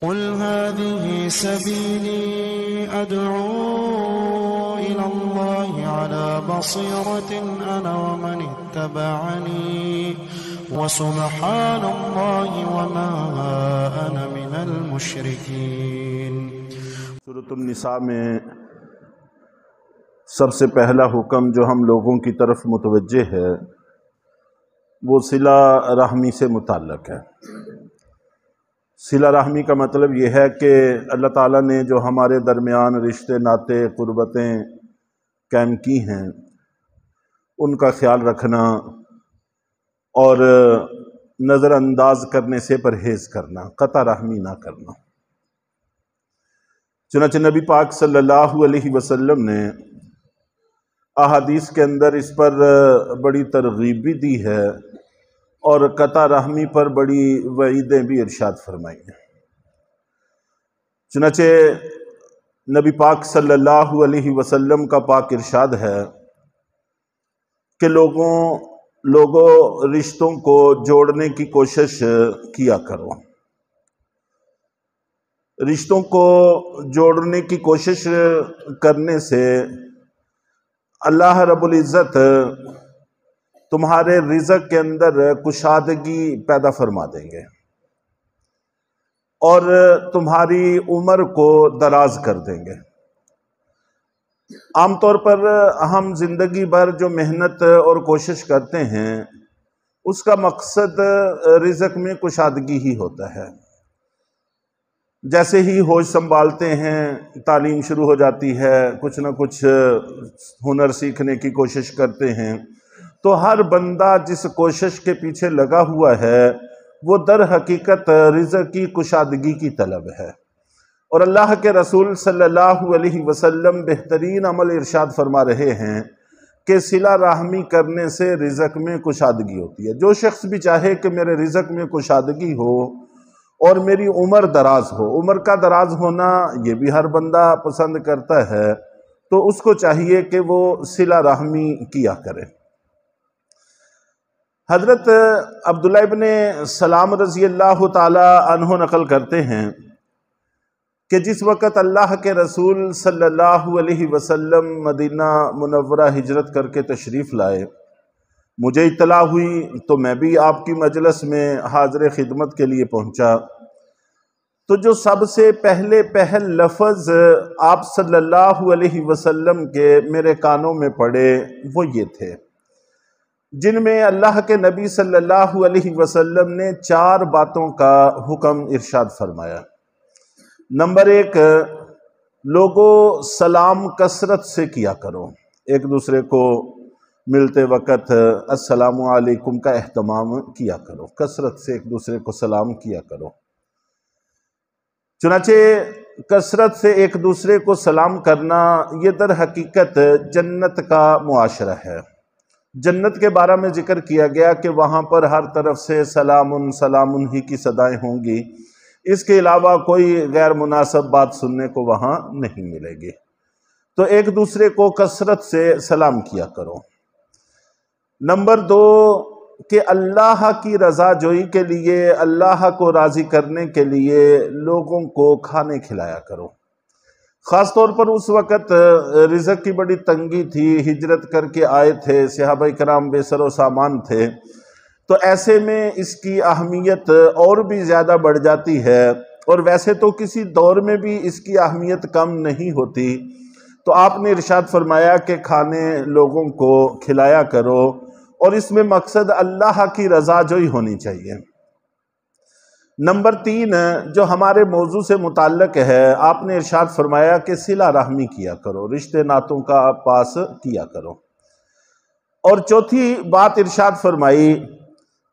قل هذه سبيلي أدعو إلى الله على بصيرة أنا ومن اتبعني وسبحان الله وما أنا من المشركين۔ سورۃ النساء میں سب سے پہلا حکم جو ہم لوگوں کی طرف متوجہ ہے وہ صلہ رحمی سے متعلق ہے۔ صلہ رحمی کا مطلب یہ ہے کہ اللہ تعالیٰ نے جو ہمارے درمیان رشتے ناتے قربتیں قائم کی ہیں ان کا خیال رکھنا اور نظر انداز کرنے سے پرہیز کرنا، قطع رحمی نہ کرنا۔ چنانچہ نبی پاک صلی اللہ علیہ وسلم نے احادیث کے اندر اس پر بڑی ترغیب بھی دی ہے اور قطع رحمی پر بڑی وعیدیں بھی ارشاد فرمائی ہیں۔ چنانچہ نبی پاک صلی اللہ علیہ وسلم کا پاک ارشاد ہے کہ لوگوں رشتوں کو جوڑنے کی کوشش کیا کرو، رشتوں کو جوڑنے کی کوشش کرنے سے اللہ رب العزت تمہارے رزق کے اندر کشادگی پیدا فرما دیں گے اور تمہاری عمر کو دراز کر دیں گے۔ عام طور پر ہم زندگی بھر جو محنت اور کوشش کرتے ہیں اس کا مقصد رزق میں کشادگی ہی ہوتا ہے۔ جیسے ہی ہوش سنبھالتے ہیں تعلیم شروع ہو جاتی ہے، کچھ نہ کچھ ہنر سیکھنے کی کوشش کرتے ہیں، تو ہر بندہ جس کوشش کے پیچھے لگا ہوا ہے وہ در حقیقت رزق کی کشادگی کی طلب ہے۔ اور اللہ کے رسول صلی اللہ علیہ وسلم بہترین عمل ارشاد فرما رہے ہیں کہ صلہ رحمی کرنے سے رزق میں کشادگی ہوتی ہے۔ جو شخص بھی چاہے کہ میرے رزق میں کشادگی ہو اور میری عمر دراز ہو، عمر کا دراز ہونا یہ بھی ہر بندہ پسند کرتا ہے، تو اس کو چاہیے کہ وہ صلہ رحمی کیا کرے۔ حضرت عبداللہ ابن سلام رضی اللہ تعالی عنہ نقل کرتے ہیں کہ جس وقت اللہ کے رسول صلی اللہ علیہ وسلم مدینہ منورہ ہجرت کر کے تشریف لائے، مجھے اطلاع ہوئی تو میں بھی آپ کی مجلس میں حاضر خدمت کے لیے پہنچا۔ تو جو سب سے پہل لفظ آپ صلی اللہ علیہ وسلم کے میرے کانوں میں پڑے وہ یہ تھے، جن میں اللہ کے نبی صلی اللہ علیہ وسلم نے 4 باتوں کا حکم ارشاد فرمایا۔ نمبر 1، لوگوں سلام کثرت سے کیا کرو، ایک دوسرے کو ملتے وقت السلام علیکم کا اہتمام کیا کرو، کثرت سے ایک دوسرے کو سلام کیا کرو۔ چنانچہ کثرت سے ایک دوسرے کو سلام کرنا یہ در حقیقت جنت کا معاشرہ ہے۔ جنت کے بارے میں ذکر کیا گیا کہ وہاں پر ہر طرف سے سلام سلام ہی کی صدائیں ہوں گی، اس کے علاوہ کوئی غیر مناسب بات سننے کو وہاں نہیں ملے گی۔ تو ایک دوسرے کو کثرت سے سلام کیا کرو۔ نمبر 2، کہ اللہ کی رضا جوئی کے لیے، اللہ کو راضی کرنے کے لیے لوگوں کو کھانے کھلایا کرو۔ خاص طور پر اس وقت رزق کی بڑی تنگی تھی، ہجرت کر کے آئے تھے، صحابہ کرام بے سر و سامان تھے، تو ایسے میں اس کی اہمیت اور بھی زیادہ بڑھ جاتی ہے، اور ویسے تو کسی دور میں بھی اس کی اہمیت کم نہیں ہوتی۔ تو آپ نے ارشاد فرمایا کہ کھانے لوگوں کو کھلایا کرو، اور اس میں مقصد اللہ کی رضا جوئی ہونی چاہیے۔ نمبر 3، جو ہمارے موضوع سے متعلق ہے، آپ نے ارشاد فرمایا کہ صلہ رحمی کیا کرو، رشتے ناتوں کا پاس کیا کرو۔ اور چوتھی بات ارشاد فرمائی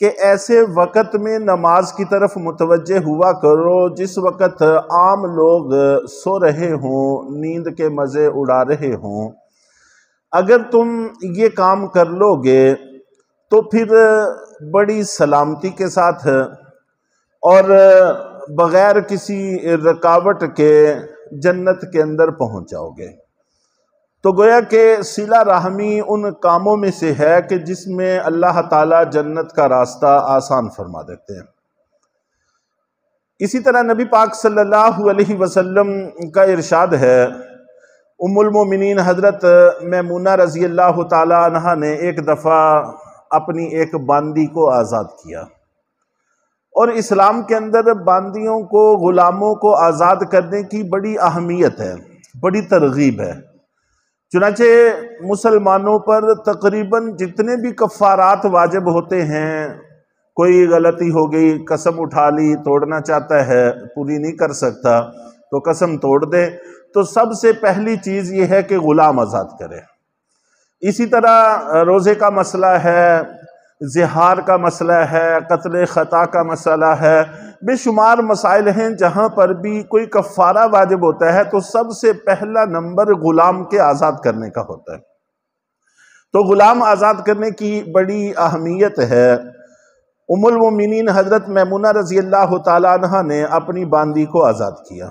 کہ ایسے وقت میں نماز کی طرف متوجہ ہوا کرو جس وقت عام لوگ سو رہے ہوں، نیند کے مزے اڑا رہے ہوں۔ اگر تم یہ کام کر لو گے تو پھر بڑی سلامتی کے ساتھ اور بغیر کسی رکاوٹ کے جنت کے اندر پہنچ جاؤ گے۔ تو گویا کہ صلہ رحمی ان کاموں میں سے ہے کہ جس میں اللہ تعالیٰ جنت کا راستہ آسان فرما دیتے ہیں۔ اسی طرح نبی پاک صلی اللہ علیہ وسلم کا ارشاد ہے، ام المومنین حضرت میمونہ رضی اللہ تعالی عنہ نے ایک دفعہ اپنی ایک باندی کو آزاد کیا، اور اسلام کے اندر باندیوں کو، غلاموں کو آزاد کرنے کی بڑی اہمیت ہے، بڑی ترغیب ہے۔ چنانچہ مسلمانوں پر تقریباً جتنے بھی کفارات واجب ہوتے ہیں، کوئی غلطی ہو گئی، قسم اٹھا لی، توڑنا چاہتا ہے، پوری نہیں کر سکتا تو قسم توڑ دے، تو سب سے پہلی چیز یہ ہے کہ غلام آزاد کرے۔ اسی طرح روزے کا مسئلہ ہے، زہار کا مسئلہ ہے، قتل خطا کا مسئلہ ہے، بے شمار مسائل ہیں جہاں پر بھی کوئی کفارہ واجب ہوتا ہے تو سب سے پہلا نمبر غلام کے آزاد کرنے کا ہوتا ہے۔ تو غلام آزاد کرنے کی بڑی اہمیت ہے۔ ام المومنین حضرت میمونہ رضی اللہ تعالیٰ عنہ نے اپنی باندی کو آزاد کیا۔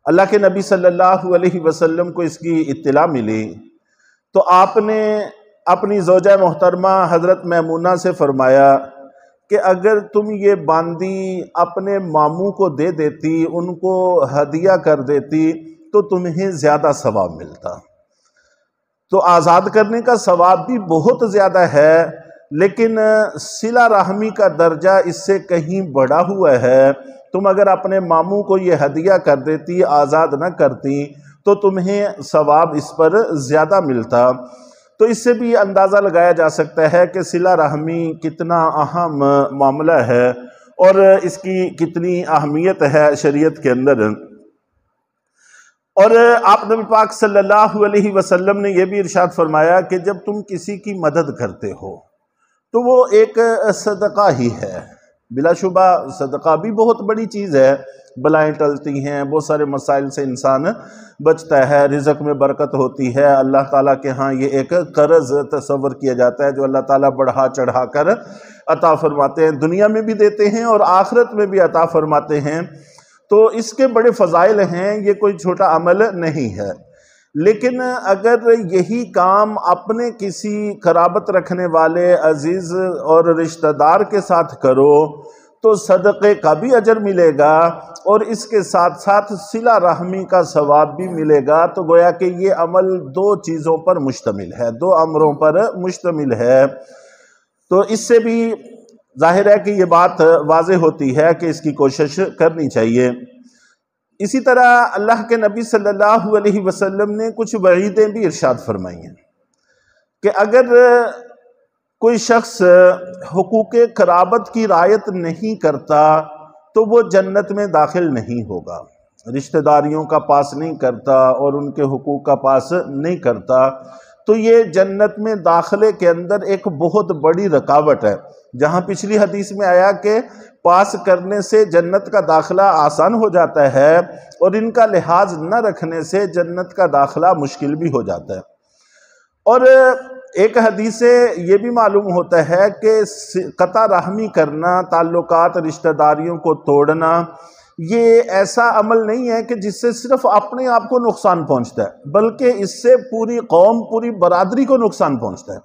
اللہ کے نبی صلی اللہ علیہ وسلم کو اس کی اطلاع ملی تو آپ نے اپنی زوجہ محترمہ حضرت میمونہ سے فرمایا کہ اگر تم یہ باندی اپنے ماموں کو دے دیتی، ان کو ہدیہ کر دیتی تو تمہیں زیادہ ثواب ملتا۔ تو آزاد کرنے کا ثواب بھی بہت زیادہ ہے، لیکن صلہ رحمی کا درجہ اس سے کہیں بڑھا ہوا ہے۔ تم اگر اپنے ماموں کو یہ ہدیہ کر دیتی، آزاد نہ کرتی، تو تمہیں ثواب اس پر زیادہ ملتا۔ تو اس سے بھی اندازہ لگایا جا سکتا ہے کہ صلہ رحمی کتنا اہم معاملہ ہے اور اس کی کتنی اہمیت ہے شریعت کے اندر۔ اور آپ نبی پاک صلی اللہ علیہ وسلم نے یہ بھی ارشاد فرمایا کہ جب تم کسی کی مدد کرتے ہو تو وہ ایک صدقہ ہی ہے۔ بلا شبہ صدقہ بھی بہت بڑی چیز ہے، بلائیں ٹلتی ہیں، بہت سارے مسائل سے انسان بچتا ہے، رزق میں برکت ہوتی ہے۔ اللہ تعالیٰ کے ہاں یہ ایک قرض تصور کیا جاتا ہے جو اللہ تعالیٰ بڑھا چڑھا کر عطا فرماتے ہیں، دنیا میں بھی دیتے ہیں اور آخرت میں بھی عطا فرماتے ہیں۔ تو اس کے بڑے فضائل ہیں، یہ کوئی چھوٹا عمل نہیں ہے۔ لیکن اگر یہی کام اپنے کسی قرابت رکھنے والے عزیز اور رشتہ دار کے ساتھ کرو تو صدقے کا بھی اجر ملے گا اور اس کے ساتھ ساتھ صلہ رحمی کا ثواب بھی ملے گا۔ تو گویا کہ یہ عمل دو چیزوں پر مشتمل ہے، دو امروں پر مشتمل ہے۔ تو اس سے بھی ظاہر ہے کہ یہ بات واضح ہوتی ہے کہ اس کی کوشش کرنی چاہیے۔ اسی طرح اللہ کے نبی صلی اللہ علیہ وسلم نے کچھ وعیدیں بھی ارشاد فرمائی ہیں کہ اگر کوئی شخص حقوق قرابت کی رعایت نہیں کرتا تو وہ جنت میں داخل نہیں ہوگا، رشتہ داریوں کا پاس نہیں کرتا اور ان کے حقوق کا پاس نہیں کرتا تو یہ جنت میں داخلے کے اندر ایک بہت بڑی رکاوٹ ہے۔ جہاں پچھلی حدیث میں آیا کہ پاس کرنے سے جنت کا داخلہ آسان ہو جاتا ہے اور ان کا لحاظ نہ رکھنے سے جنت کا داخلہ مشکل بھی ہو جاتا ہے۔ اور ایک حدیث سے یہ بھی معلوم ہوتا ہے کہ قطع رحمی کرنا، تعلقات رشتہ داریوں کو توڑنا، یہ ایسا عمل نہیں ہے کہ جس سے صرف اپنے آپ کو نقصان پہنچتا ہے، بلکہ اس سے پوری قوم، پوری برادری کو نقصان پہنچتا ہے۔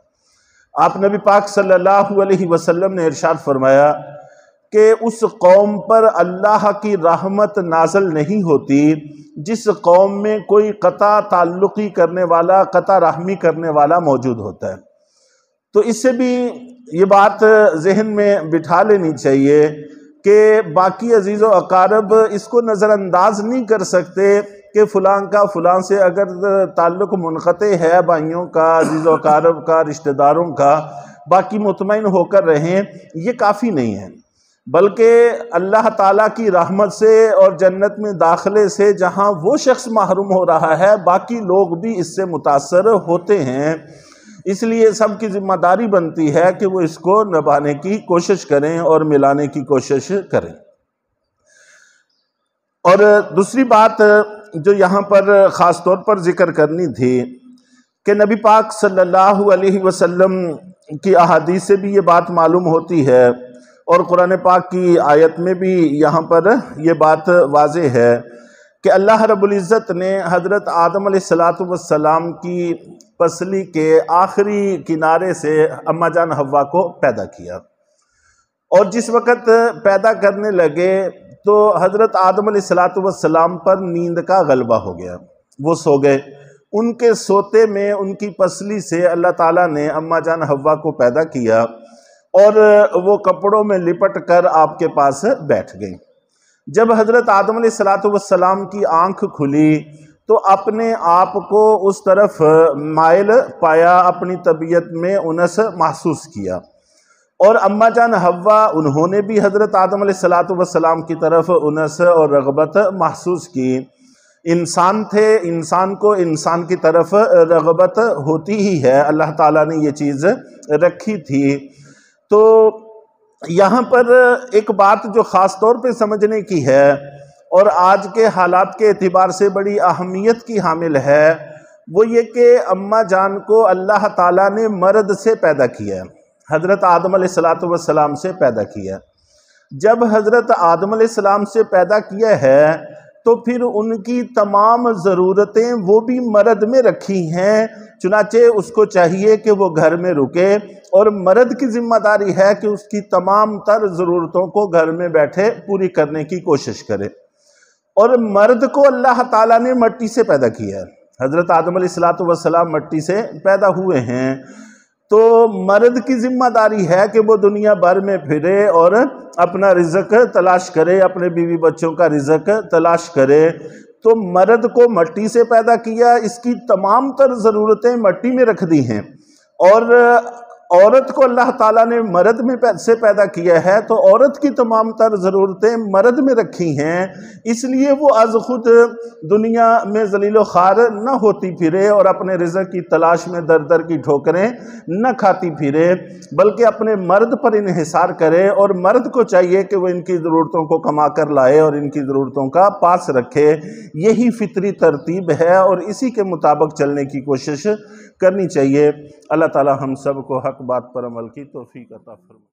آپ نبی پاک صلی اللہ علیہ وسلم نے ارشاد فرمایا کہ اس قوم پر اللہ کی رحمت نازل نہیں ہوتی جس قوم میں کوئی قطع تعلقی کرنے والا، قطع رحمی کرنے والا موجود ہوتا ہے۔ تو اس سے بھی یہ بات ذہن میں بٹھا لینی چاہیے کہ باقی عزیز و اقارب اس کو نظر انداز نہیں کر سکتے کہ فلاں کا فلاں سے اگر تعلق منقطع ہے، بھائیوں کا، عزیز و اقارب کا، رشتہ داروں کا، باقی مطمئن ہو کر رہیں، یہ کافی نہیں ہے، بلکہ اللہ تعالیٰ کی رحمت سے اور جنت میں داخلے سے جہاں وہ شخص محروم ہو رہا ہے، باقی لوگ بھی اس سے متاثر ہوتے ہیں۔ اس لیے سب کی ذمہ داری بنتی ہے کہ وہ اس کو نبھانے کی کوشش کریں اور ملانے کی کوشش کریں۔ اور دوسری بات جو یہاں پر خاص طور پر ذکر کرنی تھی کہ نبی پاک صلی اللہ علیہ وسلم کی احادیث سے بھی یہ بات معلوم ہوتی ہے اور قرآن پاک کی آیت میں بھی یہاں پر یہ بات واضح ہے کہ اللہ رب العزت نے حضرت آدم علیہ السلام کی پسلی کے آخری کنارے سے اماں جان حوا کو پیدا کیا، اور جس وقت پیدا کرنے لگے تو حضرت آدم علیہ السلام پر نیند کا غلبہ ہو گیا، وہ سو گئے۔ ان کے سوتے میں ان کی پسلی سے اللہ تعالیٰ نے اماں جان حوا کو پیدا کیا اور وہ کپڑوں میں لپٹ کر آپ کے پاس بیٹھ گئیں۔ جب حضرت آدم علیہ السلام کی آنکھ کھلی تو اپنے آپ کو اس طرف مائل پایا، اپنی طبیعت میں انس محسوس کیا، اور اماں جان حوا انہوں نے بھی حضرت آدم علیہ السلام کی طرف انس اور رغبت محسوس کی۔ انسان تھے، انسان کو انسان کی طرف رغبت ہوتی ہی ہے، اللہ تعالیٰ نے یہ چیز رکھی تھی۔ تو یہاں پر ایک بات جو خاص طور پہ سمجھنے کی ہے اور آج کے حالات کے اعتبار سے بڑی اہمیت کی حامل ہے، وہ یہ کہ اماں جان کو اللہ تعالیٰ نے مرد سے پیدا کیا، حضرت آدم علیہ السلام سے پیدا کیا۔ جب حضرت آدم علیہ السلام سے پیدا کیا ہے تو پھر ان کی تمام ضرورتیں وہ بھی مرد میں رکھی ہیں، چنانچہ اس کو چاہیے کہ وہ گھر میں رکے، اور مرد کی ذمہ داری ہے کہ اس کی تمام تر ضرورتوں کو گھر میں بیٹھے پوری کرنے کی کوشش کرے۔ اور مرد کو اللہ تعالیٰ نے مٹی سے پیدا کیا ہے، حضرت آدم علیہ السلام مٹی سے پیدا ہوئے ہیں، تو مرد کی ذمہ داری ہے کہ وہ دنیا بھر میں پھرے اور اپنا رزق تلاش کرے، اپنے بیوی بچوں کا رزق تلاش کرے۔ تو مرد کو مٹی سے پیدا کیا، اس کی تمام تر ضرورتیں مٹی میں رکھ دی ہیں، اور عورت کو اللہ تعالیٰ نے مرد میں سے پیدا کیا ہے تو عورت کی تمام تر ضرورتیں مرد میں رکھی ہیں، اس لیے وہ از خود دنیا میں ذلیل و خوار نہ ہوتی پھرے اور اپنے رزق کی تلاش میں در در کی ٹھوکریں نہ کھاتی پھرے، بلکہ اپنے مرد پر انحصار کرے، اور مرد کو چاہیے کہ وہ ان کی ضرورتوں کو کما کر لائے اور ان کی ضرورتوں کا پاس رکھے۔ یہی فطری ترتیب ہے اور اسی کے مطابق چلنے کی کوشش کرنی چاہیے۔ اللہ تعالی ہم سب کو حق بات پر عمل کی توفیق عطا فرمائے۔